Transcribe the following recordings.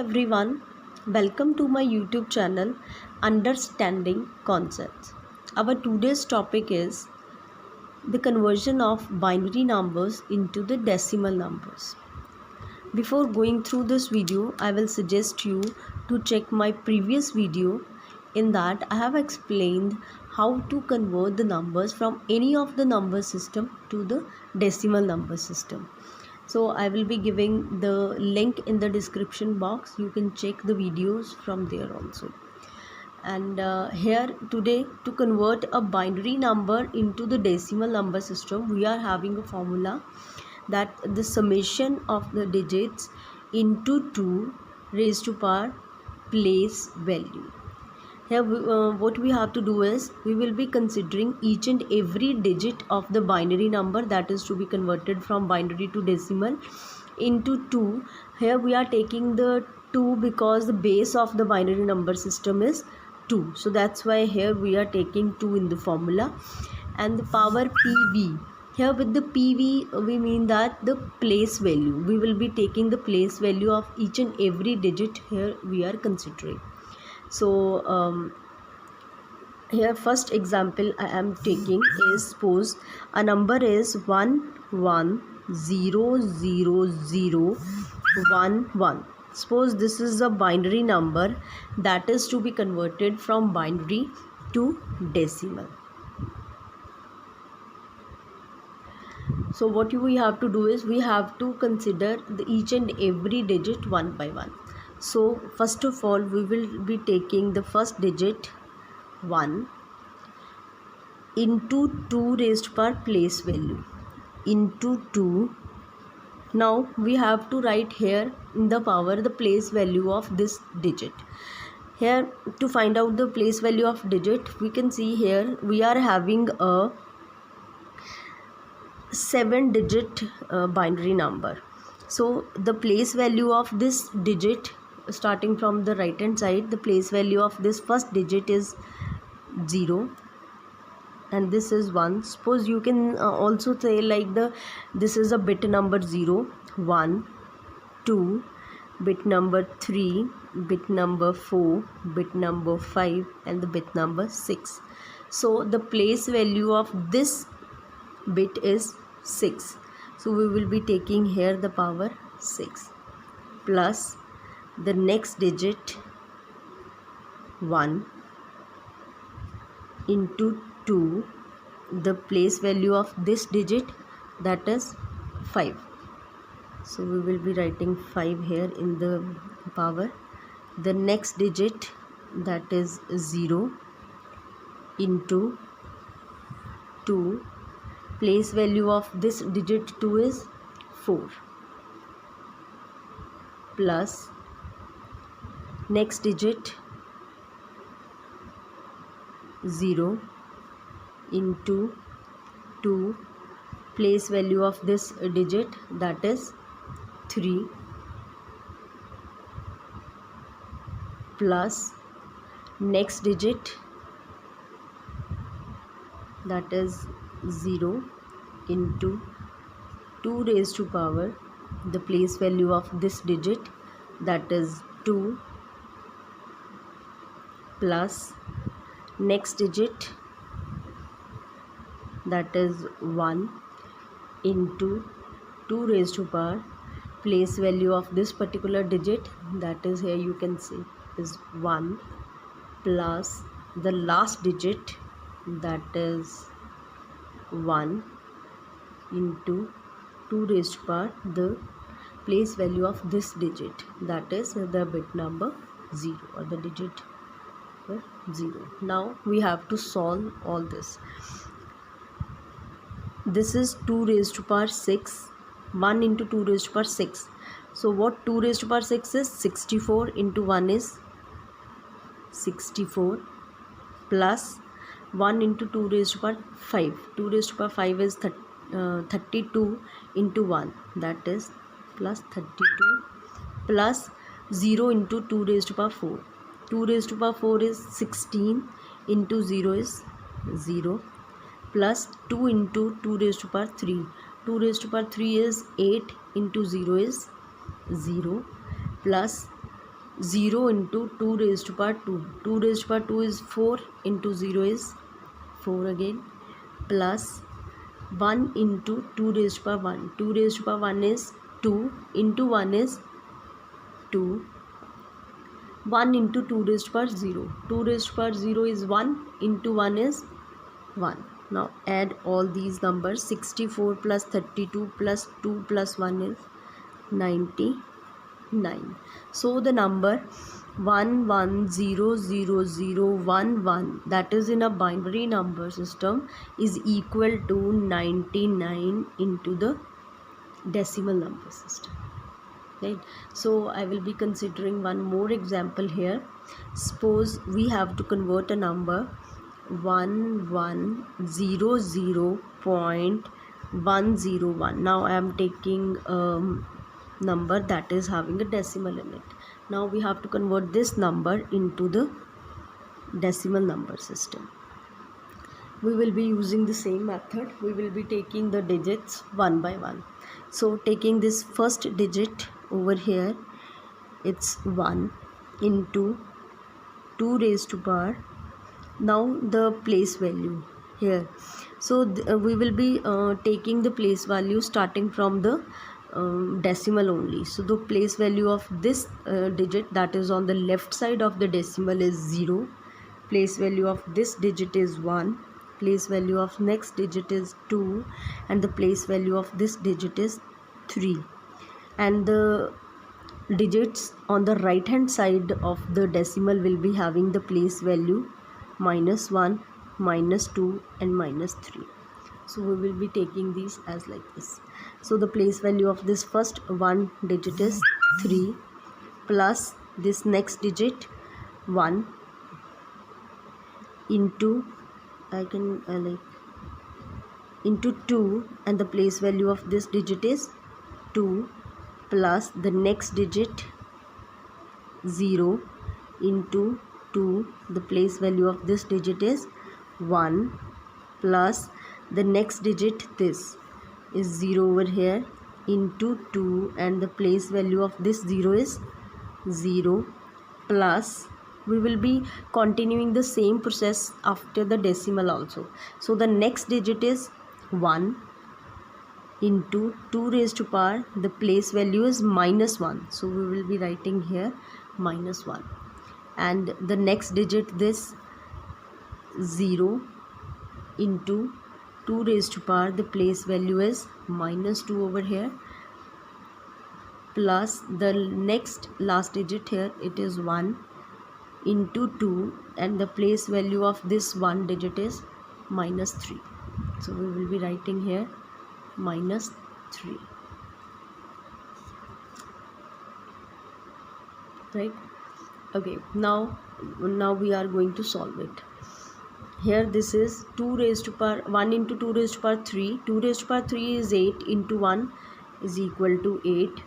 everyone, welcome to my YouTube channel Understanding Concepts. Our today's topic is the conversion of binary numbers into the decimal numbers. Before going through this video, I will suggest you to check my previous video. In that, I have explained how to convert the numbers from any of the number system to the decimal number system. So I will be giving the link in the description box. You can check the videos from there also. And here today, to convert a binary number into the decimal number system, we are having a formula that the summation of the digits into 2 raised to power place value. Here what we have to do is we will be considering each and every digit of the binary number that is to be converted from binary to decimal into 2. Here we are taking the 2 because the base of the binary number system is 2. So that's why here we are taking 2 in the formula. And the power PV. Here with the PV we mean that the place value. We will be taking the place value of each and every digit here we are considering. So here first example I am taking is, suppose a number is 11000011. Suppose this is a binary number that is to be converted from binary to decimal. So what we have to do is we have to consider each and every digit one by one. So first of all we will be taking the first digit 1 into 2 raised to power place value into 2. Now we have to write here in the power the place value of this digit. Here to find out the place value of digit, we can see here we are having a 7-digit binary number. So the place value of this digit, starting from the right hand side, the place value of this first digit is 0 and this is 1. Suppose you can also say like this is a bit number 0, 1, 2, bit number 3, bit number 4, bit number 5 and the bit number 6. So the place value of this bit is 6. So we will be taking here the power 6 plus the next digit 1 into 2, the place value of this digit that is 5. So we will be writing 5 here in the power. The next digit that is 0 into 2, place value of this digit 2 is 4 plus next digit 0 into 2, place value of this digit that is 3 plus next digit that is 0 into 2 raised to power the place value of this digit that is 2 plus next digit that is 1 into 2 raised to power place value of this particular digit that is, here you can see, is 1 plus the last digit that is 1 into 2 raised to power the place value of this digit that is the bit number 0 or the digit 0. Now we have to solve all this. This is 2 raised to power 6, 1 into 2 raised to power 6. So what 2 raised to power 6 is? 64 into 1 is 64 plus 1 into 2 raised to power 5. 2 raised to power 5 is 32 into 1 that is plus 32 plus 0 into 2 raised to power 4. 2 raised to power 4 is 16 into 0 is 0 plus 2 into 2 raised to power 3. 2 raised to power 3 is 8 into 0 is 0 plus 0 into 2 raised to power 2. 2 raised to power 2 is 4 into 0 is 4 again, plus 1 into 2 raised to power 1. 2 raised to power 1 is 2 into 1 is 2. 1 into 2 raised to power 0. 2 raised to power 0 is 1 into 1 is 1. Now add all these numbers. 64 plus 32 plus 2 plus 1 is 99. So the number 11000011, that is in a binary number system, is equal to 99 into the decimal number system. Right? So I will be considering one more example here. Suppose we have to convert a number 1100.101. Now I am taking number that is having a decimal in it. Now we have to convert this number into the decimal number system. We will be using the same method. We will be taking the digits one by one. So taking this first digit over here, it's 1 into 2 raised to power. Now the place value here. So we will be taking the place value starting from the decimal only. So the place value of this digit that is on the left side of the decimal is 0. Place value of this digit is 1. Place value of next digit is 2, and the place value of this digit is 3. And the digits on the right hand side of the decimal will be having the place value -1, -2 and -3. So we will be taking these as like this. So the place value of this first one digit is 3 plus this next digit 1 into into 2, and the place value of this digit is 2 plus the next digit 0 into 2, the place value of this digit is 1 plus the next digit, this is 0 over here, into 2, and the place value of this 0 is 0, plus we will be continuing the same process after the decimal also. So the next digit is 1 into 2 raised to power, the place value is -1, so we will be writing here -1, and the next digit, this 0 into 2 raised to power, the place value is -2 over here, plus the next last digit here, it is 1 into 2, and the place value of this one digit is -3. So we will be writing here -3. Right? Okay, now we are going to solve it. Here this is 2 raised to power 1 into 2 raised to power 3. 2 raised to power 3 is 8 into 1 is equal to 8,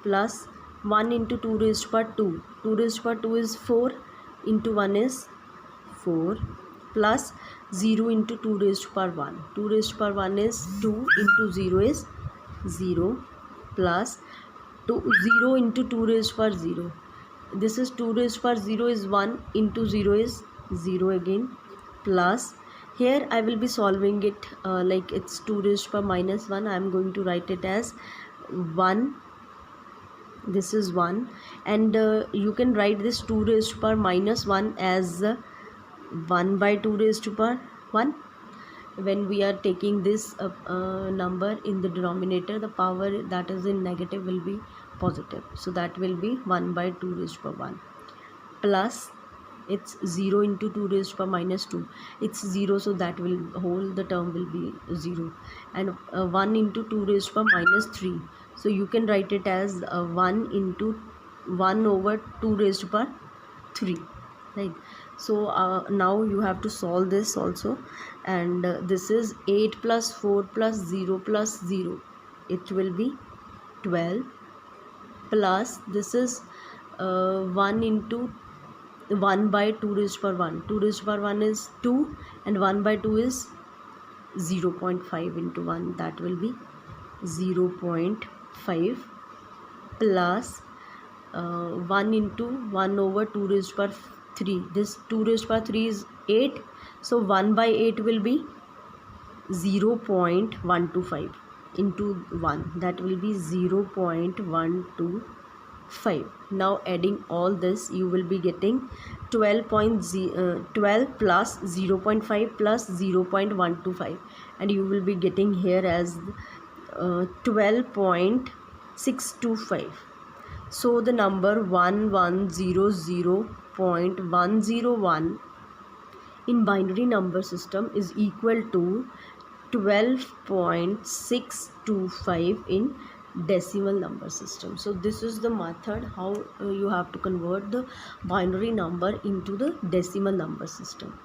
plus 1 into 2 raised to power 2. 2 raised to power 2 is 4 into 1 is 4, plus 0 into 2 raised to power 1. 2 raised to power 1 is 2 into 0 is 0, plus 0 into 2 raised to power 0. This is 2 raised to power 0 is 1 into 0 is 0 again, plus here I will be solving it like it's 2 raised to power -1. I am going to write it as 1. This is 1, and you can write this 2 raised to power -1 as 1 by 2 raised to power 1. When we are taking this number in the denominator, the power that is in negative will be positive, so that will be 1 by 2 raised to power 1, plus it's 0 into 2 raised to power -2, it's 0, so that will whole the term will be 0, and 1 into 2 raised to power -3, so you can write it as 1 into 1 over 2 raised to power 3, right? So now you have to solve this also, and this is 8 plus 4 plus 0 plus 0, it will be 12, plus this is 1 into 1 by 2 raised to power 1. 2 raised to power 1 is 2, and 1 by 2 is 0.5 into 1, that will be 0.5, plus 1 into 1 over 2 raised power 3. This 2 raised power 3 is 8. So 1 by 8 will be 0.125 into 1. That will be 0.125. Now adding all this, you will be getting 12 plus 0.5 plus 0.125, and you will be getting here as 12.625. So the number 1100.101 in binary number system is equal to 12.625 in decimal number system. So this is the method how you have to convert the binary number into the decimal number system.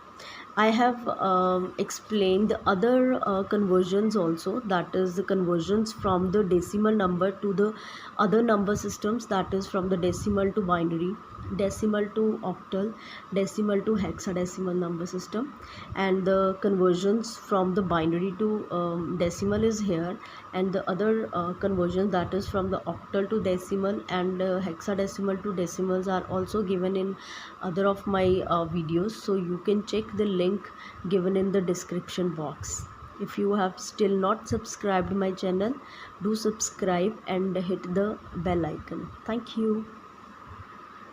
I have explained the other conversions also, that is the conversions from the decimal number to the other number systems, that is from the decimal to binary, decimal to octal, decimal to hexadecimal number system, and the conversions from the binary to decimal is here, and the other conversions, that is from the octal to decimal and hexadecimal to decimals, are also given in other of my videos. So you can check the link given in the description box. If you have still not subscribed my channel, do subscribe and hit the bell icon. Thank you.